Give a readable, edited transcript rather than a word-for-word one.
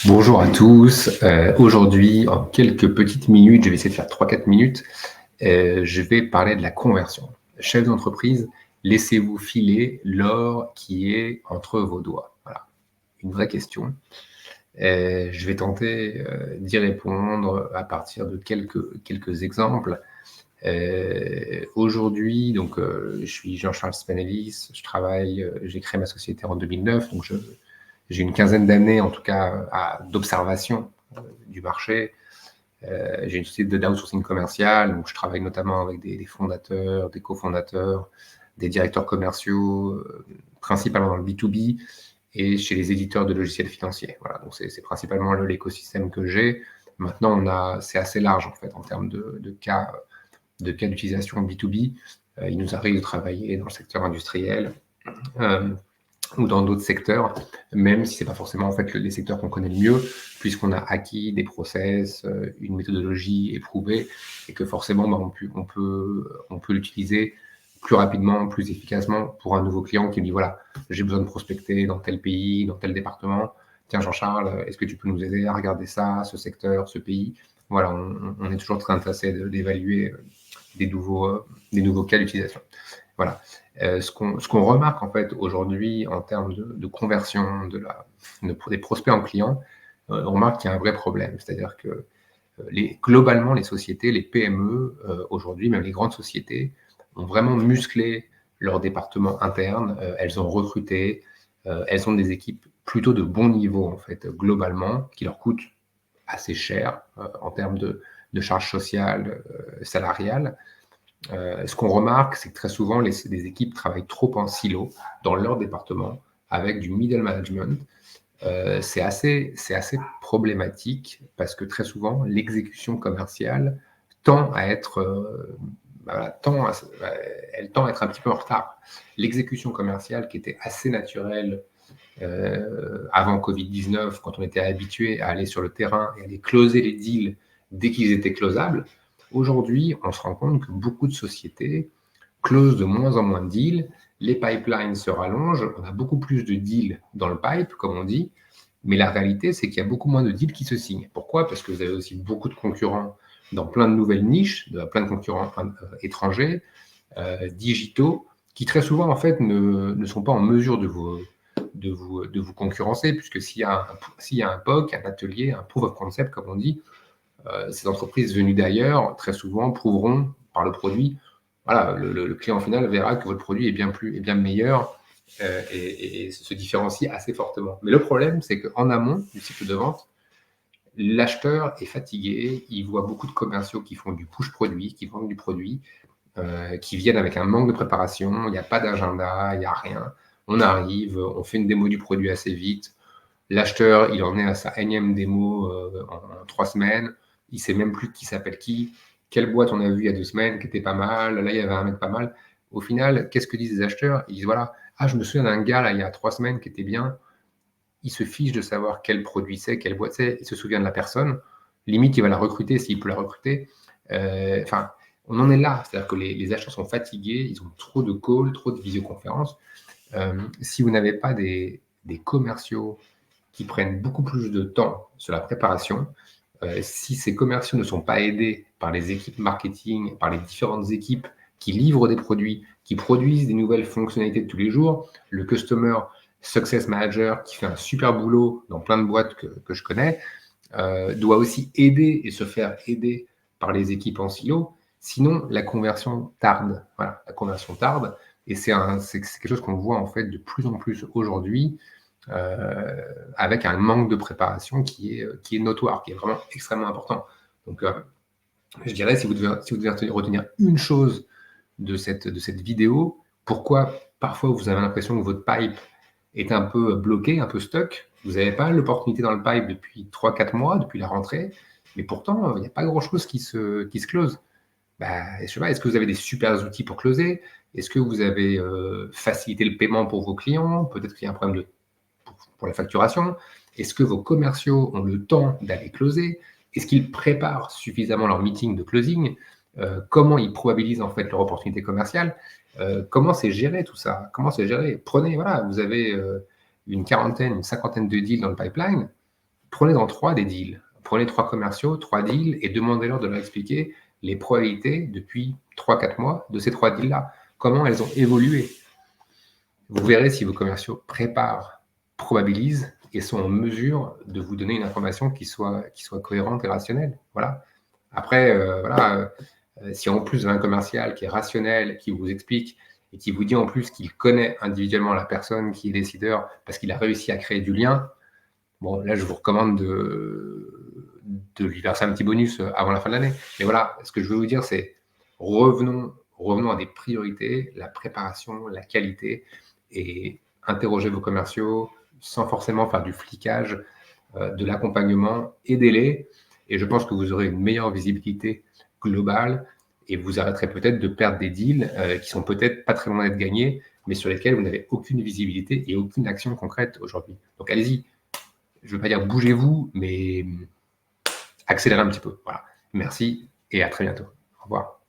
Bonjour à tous. Aujourd'hui, en quelques petites minutes, je vais essayer de faire 3-4 minutes, je vais parler de la conversion. Chef d'entreprise, laissez-vous filer l'or qui est entre vos doigts? Voilà, une vraie question. Je vais tenter, d'y répondre à partir de quelques exemples. Aujourd'hui, donc, je suis Jean-Charles Spanellis, je travaille, j'ai créé ma société en 2009, donc j'ai une quinzaine d'années, en tout cas, d'observation du marché. J'ai une société d'outsourcing commercial, donc je travaille notamment avec des fondateurs, des cofondateurs, des directeurs commerciaux, principalement dans le B2B et chez les éditeurs de logiciels financiers. Voilà, donc c'est principalement l'écosystème que j'ai. Maintenant, c'est assez large en fait en termes de cas d'utilisation B2B. Il nous arrive de travailler dans le secteur industriel, ou dans d'autres secteurs, même si c'est pas forcément en fait les secteurs qu'on connaît le mieux, puisqu'on a acquis des process, une méthodologie éprouvée, et que forcément on peut l'utiliser plus rapidement, plus efficacement pour un nouveau client qui me dit voilà, j'ai besoin de prospecter dans tel pays, dans tel département. Tiens Jean-Charles, est-ce que tu peux nous aider à regarder ça, ce secteur, ce pays? Voilà, on est toujours très intéressé d'évaluer des nouveaux cas d'utilisation. Voilà. Ce qu'on remarque en fait aujourd'hui en termes de conversion des prospects en clients, on remarque qu'il y a un vrai problème. C'est-à-dire que globalement, les sociétés, les PME, aujourd'hui, même les grandes sociétés, ont vraiment musclé leur département interne. Elles ont recruté, elles ont des équipes plutôt de bon niveau en fait, globalement, qui leur coûtent assez cher en termes de charges sociales, salariales. Ce qu'on remarque, c'est que très souvent, les équipes travaillent trop en silo dans leur département avec du middle management. C'est assez problématique parce que très souvent, l'exécution commerciale tend à être, elle tend à être un petit peu en retard. L'exécution commerciale qui était assez naturelle avant Covid-19, quand on était habitué à aller sur le terrain et à aller closer les deals dès qu'ils étaient closables, aujourd'hui, on se rend compte que beaucoup de sociétés closent de moins en moins de deals, les pipelines se rallongent, on a beaucoup plus de deals dans le pipe, comme on dit, mais la réalité, c'est qu'il y a beaucoup moins de deals qui se signent. Pourquoi? Parce que vous avez aussi beaucoup de concurrents dans plein de nouvelles niches, plein de concurrents étrangers, digitaux, qui très souvent, en fait, ne sont pas en mesure de vous concurrencer, puisque s'il y a un POC, un atelier, un proof of concept, comme on dit, ces entreprises venues d'ailleurs, très souvent, prouveront par le produit. Voilà, le client final verra que votre produit est bien meilleur et se différencie assez fortement. Mais le problème, c'est qu'en amont du cycle de vente, l'acheteur est fatigué, il voit beaucoup de commerciaux qui font du push produit, qui vendent du produit, qui viennent avec un manque de préparation, il n'y a pas d'agenda, il n'y a rien. On arrive, on fait une démo du produit assez vite. L'acheteur, il en est à sa énième démo en 3 semaines. Il ne sait même plus qui s'appelle qui. Quelle boîte on a vu il y a 2 semaines qui était pas mal. Là, il y avait un mec pas mal. Au final, qu'est-ce que disent les acheteurs? Ils disent voilà, ah, je me souviens d'un gars là, il y a 3 semaines qui était bien. Il se fiche de savoir quel produit c'est, quelle boîte c'est. Il se souvient de la personne. Limite, il va la recruter s'il peut la recruter. Enfin, on en est là. C'est-à-dire que les acheteurs sont fatigués. Ils ont trop de calls, trop de visioconférences. Si vous n'avez pas des commerciaux qui prennent beaucoup plus de temps sur la préparation, si ces commerciaux ne sont pas aidés par les équipes marketing, par les différentes équipes qui livrent des produits, qui produisent des nouvelles fonctionnalités de tous les jours, le Customer Success Manager qui fait un super boulot dans plein de boîtes que je connais, doit aussi aider et se faire aider par les équipes en silo. Sinon, la conversion tarde. Voilà, la conversion tarde. Et c'est quelque chose qu'on voit en fait de plus en plus aujourd'hui, avec un manque de préparation qui est notoire, qui est vraiment extrêmement important. Donc, je dirais, si vous devez retenir une chose de cette vidéo, pourquoi parfois vous avez l'impression que votre pipe est un peu bloqué, un peu stuck. Vous n'avez pas l'opportunité dans le pipe depuis 3-4 mois, depuis la rentrée, mais pourtant, il n'y a pas grand-chose qui se close. Bah, je sais pas, est-ce que vous avez des super outils pour closer? Est-ce que vous avez facilité le paiement pour vos clients? Peut-être qu'il y a un problème pour la facturation. Est-ce que vos commerciaux ont le temps d'aller closer? Est-ce qu'ils préparent suffisamment leur meeting de closing? Comment ils probabilisent en fait leur opportunité commerciale? Comment c'est géré tout ça? Comment c'est géré? Prenez, voilà, vous avez une quarantaine, une cinquantaine de deals dans le pipeline, prenez-en 3 des deals. Prenez 3 commerciaux, 3 deals et demandez-leur de leur expliquer les probabilités depuis 3-4 mois de ces 3 deals-là. Comment elles ont évolué. Vous verrez si vos commerciaux préparent, probabilisent et sont en mesure de vous donner une information qui soit cohérente et rationnelle. Voilà. Après, si en plus vous avez un commercial qui est rationnel, qui vous explique et qui vous dit en plus qu'il connaît individuellement la personne qui est décideur parce qu'il a réussi à créer du lien, bon, là, je vous recommande de lui verser un petit bonus avant la fin de l'année. Mais voilà, ce que je veux vous dire, c'est revenons à des priorités, la préparation, la qualité, et interrogez vos commerciaux sans forcément faire du flicage, de l'accompagnement, aidez-les, et je pense que vous aurez une meilleure visibilité globale, et vous arrêterez peut-être de perdre des deals qui sont peut-être pas très loin d'être gagnés, mais sur lesquels vous n'avez aucune visibilité et aucune action concrète aujourd'hui. Donc allez-y, je ne veux pas dire bougez-vous, mais accélérez un petit peu. Voilà. Merci et à très bientôt. Au revoir.